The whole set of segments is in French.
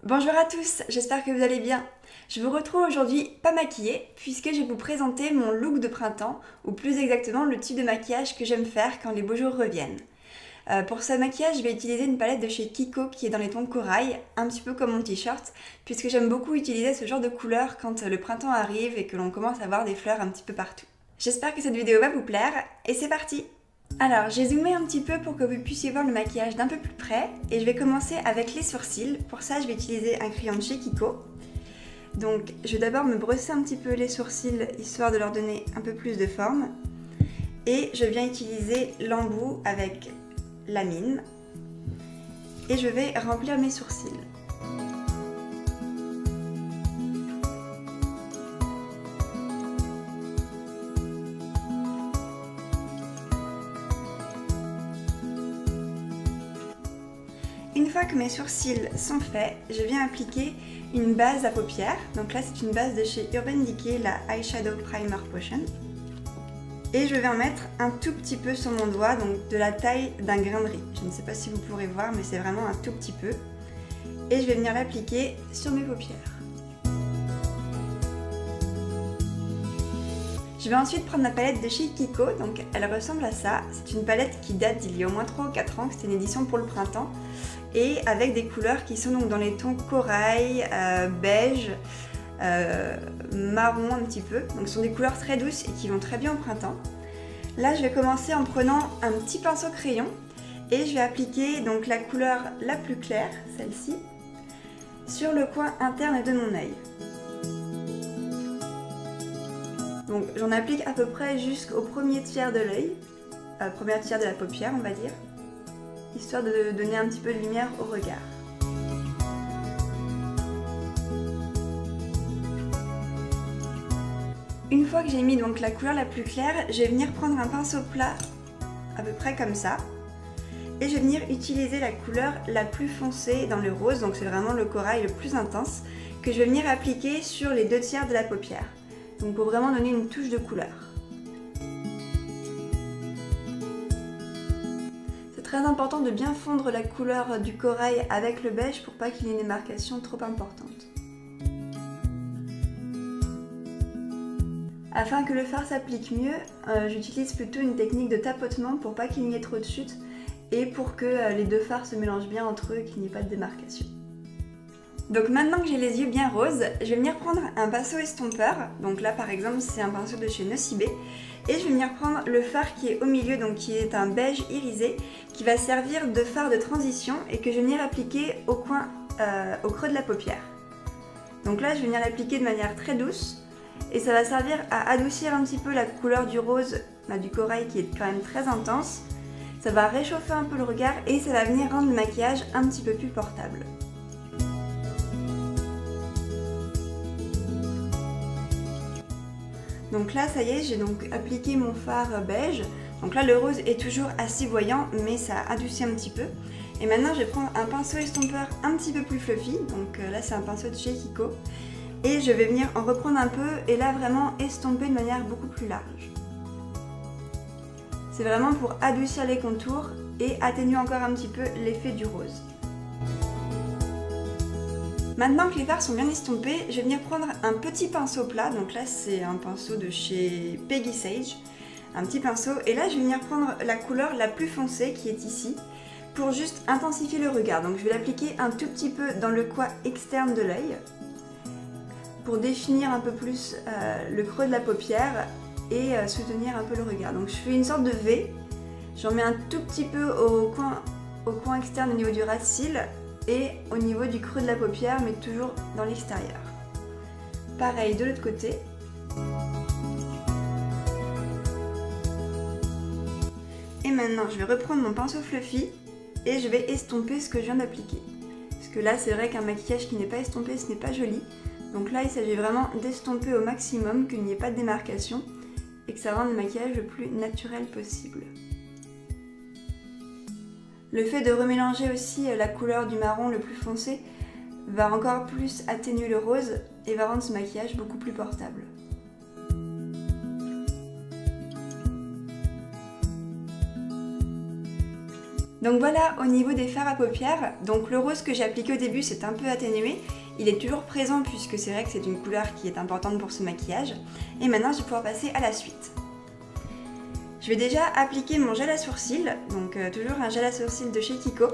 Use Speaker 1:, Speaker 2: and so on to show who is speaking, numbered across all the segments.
Speaker 1: Bonjour à tous, j'espère que vous allez bien. Je vous retrouve aujourd'hui pas maquillée puisque je vais vous présenter mon look de printemps ou plus exactement le type de maquillage que j'aime faire quand les beaux jours reviennent. Pour ce maquillage, je vais utiliser une palette de chez Kiko qui est dans les tons corail, un petit peu comme mon t-shirt, puisque j'aime beaucoup utiliser ce genre de couleur quand le printemps arrive et que l'on commence à voir des fleurs un petit peu partout. J'espère que cette vidéo va vous plaire et c'est parti! Alors, j'ai zoomé un petit peu pour que vous puissiez voir le maquillage d'un peu plus près et je vais commencer avec les sourcils. Pour ça, je vais utiliser un crayon de chez Kiko. Donc, je vais d'abord me brosser un petit peu les sourcils histoire de leur donner un peu plus de forme. Et je viens utiliser l'embout avec la mine et je vais remplir mes sourcils. Une fois que mes sourcils sont faits, je viens appliquer une base à paupières. Donc là, c'est une base de chez Urban Decay, la Eyeshadow Primer Potion. Et je vais en mettre un tout petit peu sur mon doigt, donc de la taille d'un grain de riz. Je ne sais pas si vous pourrez voir, mais c'est vraiment un tout petit peu. Et je vais venir l'appliquer sur mes paupières. Je vais ensuite prendre ma palette de chez Kiko, donc elle ressemble à ça. C'est une palette qui date d'il y a au moins 3 ou 4 ans, c'était une édition pour le printemps. Et avec des couleurs qui sont donc dans les tons corail, beige, marron un petit peu. Donc ce sont des couleurs très douces et qui vont très bien au printemps. Là je vais commencer en prenant un petit pinceau crayon et je vais appliquer donc la couleur la plus claire, celle-ci, sur le coin interne de mon œil. Donc j'en applique à peu près jusqu'au premier tiers de l'œil, premier tiers de la paupière on va dire, histoire de donner un petit peu de lumière au regard. Une fois que j'ai mis donc la couleur la plus claire, je vais venir prendre un pinceau plat, à peu près comme ça, et je vais venir utiliser la couleur la plus foncée dans le rose, donc c'est vraiment le corail le plus intense, que je vais venir appliquer sur les 2 tiers de la paupière, donc pour vraiment donner une touche de couleur. C'est très important de bien fondre la couleur du corail avec le beige pour pas qu'il y ait une démarcation trop importante. Afin que le fard s'applique mieux, j'utilise plutôt une technique de tapotement pour pas qu'il n'y ait trop de chute et pour que les deux fards se mélangent bien entre eux et qu'il n'y ait pas de démarcation. Donc maintenant que j'ai les yeux bien roses, je vais venir prendre un pinceau estompeur. Donc là par exemple c'est un pinceau de chez Nocibé. Et je vais venir prendre le fard qui est au milieu, donc qui est un beige irisé, qui va servir de fard de transition et que je vais venir appliquer au creux de la paupière. Donc là je vais venir l'appliquer de manière très douce. Et ça va servir à adoucir un petit peu la couleur du rose, du corail qui est quand même très intense. Ça va réchauffer un peu le regard et ça va venir rendre le maquillage un petit peu plus portable. Donc là ça y est, j'ai donc appliqué mon fard beige. Donc là le rose est toujours assez voyant mais ça adoucit un petit peu. Et maintenant je vais prendre un pinceau estompeur un petit peu plus fluffy. Donc là c'est un pinceau de chez Kiko. Et je vais venir en reprendre un peu et là vraiment estomper de manière beaucoup plus large. C'est vraiment pour adoucir les contours et atténuer encore un petit peu l'effet du rose. Maintenant que les fards sont bien estompés, je vais venir prendre un petit pinceau plat. Donc là c'est un pinceau de chez Peggy Sage, un petit pinceau. Et là je vais venir prendre la couleur la plus foncée qui est ici pour juste intensifier le regard. Donc je vais l'appliquer un tout petit peu dans le coin externe de l'œil, pour définir un peu plus le creux de la paupière et soutenir un peu le regard. Donc je fais une sorte de V, j'en mets un tout petit peu au coin externe au niveau du ras de cils et au niveau du creux de la paupière, mais toujours dans l'extérieur. Pareil de l'autre côté. Et maintenant je vais reprendre mon pinceau fluffy et je vais estomper ce que je viens d'appliquer. Parce que là c'est vrai qu'un maquillage qui n'est pas estompé ce n'est pas joli. Donc là il s'agit vraiment d'estomper au maximum, qu'il n'y ait pas de démarcation et que ça rende le maquillage le plus naturel possible. Le fait de remélanger aussi la couleur du marron le plus foncé va encore plus atténuer le rose et va rendre ce maquillage beaucoup plus portable. Donc voilà au niveau des fards à paupières, donc le rose que j'ai appliqué au début c'est un peu atténué, il est toujours présent puisque c'est vrai que c'est une couleur qui est importante pour ce maquillage. Et maintenant je vais pouvoir passer à la suite. Je vais déjà appliquer mon gel à sourcils, donc toujours un gel à sourcils de chez Kiko.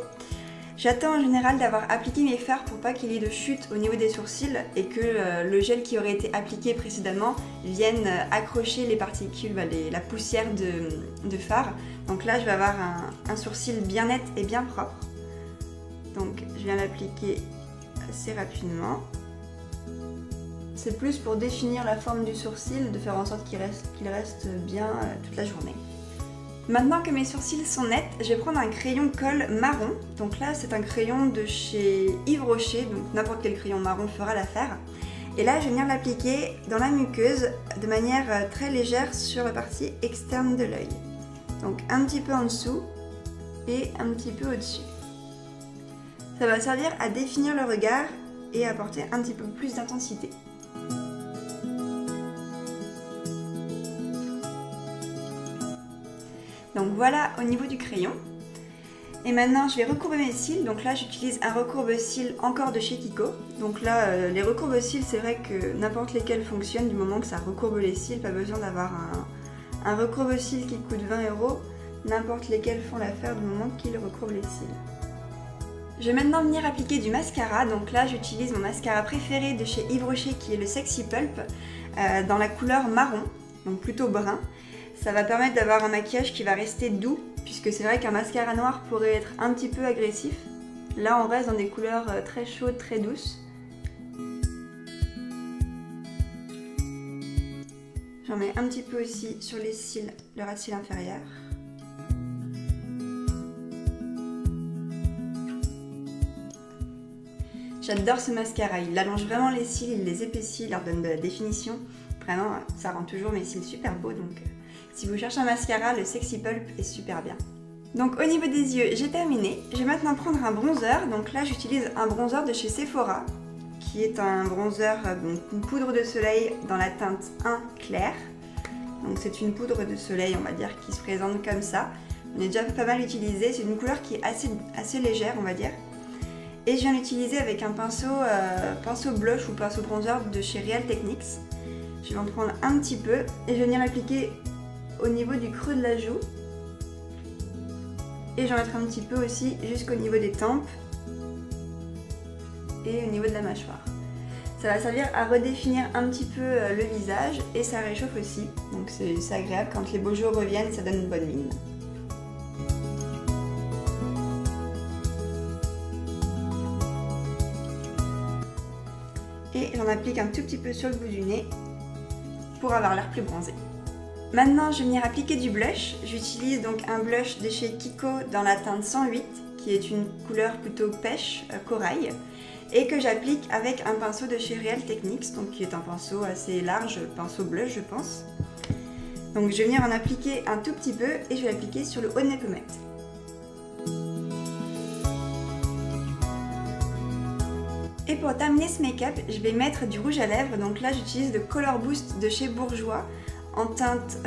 Speaker 1: J'attends en général d'avoir appliqué mes fards pour pas qu'il y ait de chute au niveau des sourcils et que le gel qui aurait été appliqué précédemment vienne accrocher les particules, la poussière de fard. Donc là je vais avoir un sourcil bien net et bien propre. Donc je viens l'appliquer assez rapidement. C'est plus pour définir la forme du sourcil, de faire en sorte qu'il reste bien toute la journée. Maintenant que mes sourcils sont nets, je vais prendre un crayon colle marron. Donc là, c'est un crayon de chez Yves Rocher, donc n'importe quel crayon marron fera l'affaire. Et là, je vais venir l'appliquer dans la muqueuse de manière très légère sur la partie externe de l'œil. Donc un petit peu en dessous et un petit peu au-dessus. Ça va servir à définir le regard et apporter un petit peu plus d'intensité. Donc voilà au niveau du crayon. Et maintenant je vais recourber mes cils. Donc là j'utilise un recourbe-cils encore de chez Kiko. Donc là les recourbe-cils c'est vrai que n'importe lesquels fonctionnent du moment que ça recourbe les cils. Pas besoin d'avoir un recourbe-cils qui coûte 20 €. N'importe lesquels font l'affaire du moment qu'ils recourbent les cils. Je vais maintenant venir appliquer du mascara. Donc là j'utilise mon mascara préféré de chez Yves Rocher qui est le Sexy Pulp dans la couleur marron, donc plutôt brun. Ça va permettre d'avoir un maquillage qui va rester doux, puisque c'est vrai qu'un mascara noir pourrait être un petit peu agressif. Là, on reste dans des couleurs très chaudes, très douces. J'en mets un petit peu aussi sur les cils, le ras de cils inférieur. J'adore ce mascara, il allonge vraiment les cils, il les épaissit, il leur donne de la définition. Vraiment, ça rend toujours mes cils super beaux, donc si vous cherchez un mascara, le Sexy Pulp est super bien. Donc au niveau des yeux, j'ai terminé. Je vais maintenant prendre un bronzer. Donc là, j'utilise un bronzer de chez Sephora, qui est un bronzer, donc une poudre de soleil dans la teinte 1 clair. Donc c'est une poudre de soleil, on va dire, qui se présente comme ça. On est déjà pas mal utilisé. C'est une couleur qui est assez légère, on va dire. Et je viens l'utiliser avec un pinceau blush ou pinceau bronzer de chez Real Techniques. Je vais en prendre un petit peu et je vais venir l'appliquer au niveau du creux de la joue. Et j'en mettrai un petit peu aussi jusqu'au niveau des tempes et au niveau de la mâchoire. Ça va servir à redéfinir un petit peu le visage et ça réchauffe aussi. Donc c'est agréable, quand les beaux jours reviennent, ça donne une bonne mine. Et j'en applique un tout petit peu sur le bout du nez pour avoir l'air plus bronzé. Maintenant, je vais venir appliquer du blush. J'utilise donc un blush de chez Kiko dans la teinte 108, qui est une couleur plutôt pêche, corail, et que j'applique avec un pinceau de chez Real Techniques, donc qui est un pinceau assez large, pinceau blush je pense. Donc je vais venir en appliquer un tout petit peu et je vais l'appliquer sur le haut de mes pommettes. Et pour terminer ce make-up, je vais mettre du rouge à lèvres. Donc là, j'utilise le Color Boost de chez Bourjois en teinte,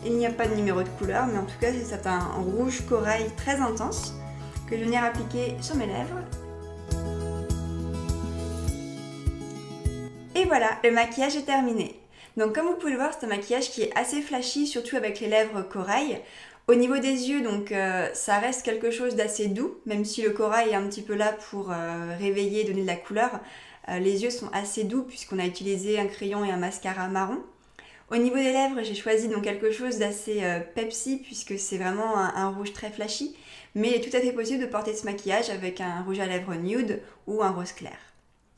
Speaker 1: il n'y a pas de numéro de couleur, mais en tout cas, c'est un rouge corail très intense que je vais venir appliquer sur mes lèvres. Et voilà, le maquillage est terminé. Donc comme vous pouvez le voir, c'est un maquillage qui est assez flashy, surtout avec les lèvres corail. Au niveau des yeux, donc ça reste quelque chose d'assez doux, même si le corail est un petit peu là pour réveiller, donner de la couleur. Les yeux sont assez doux puisqu'on a utilisé un crayon et un mascara marron. Au niveau des lèvres, j'ai choisi donc quelque chose d'assez Pepsi puisque c'est vraiment un rouge très flashy. Mais il est tout à fait possible de porter ce maquillage avec un rouge à lèvres nude ou un rose clair.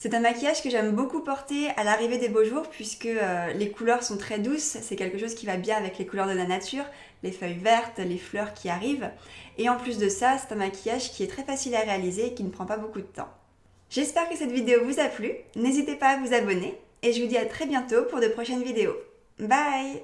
Speaker 1: C'est un maquillage que j'aime beaucoup porter à l'arrivée des beaux jours puisque les couleurs sont très douces, c'est quelque chose qui va bien avec les couleurs de la nature, les feuilles vertes, les fleurs qui arrivent. Et en plus de ça, c'est un maquillage qui est très facile à réaliser et qui ne prend pas beaucoup de temps. J'espère que cette vidéo vous a plu, n'hésitez pas à vous abonner et je vous dis à très bientôt pour de prochaines vidéos. Bye!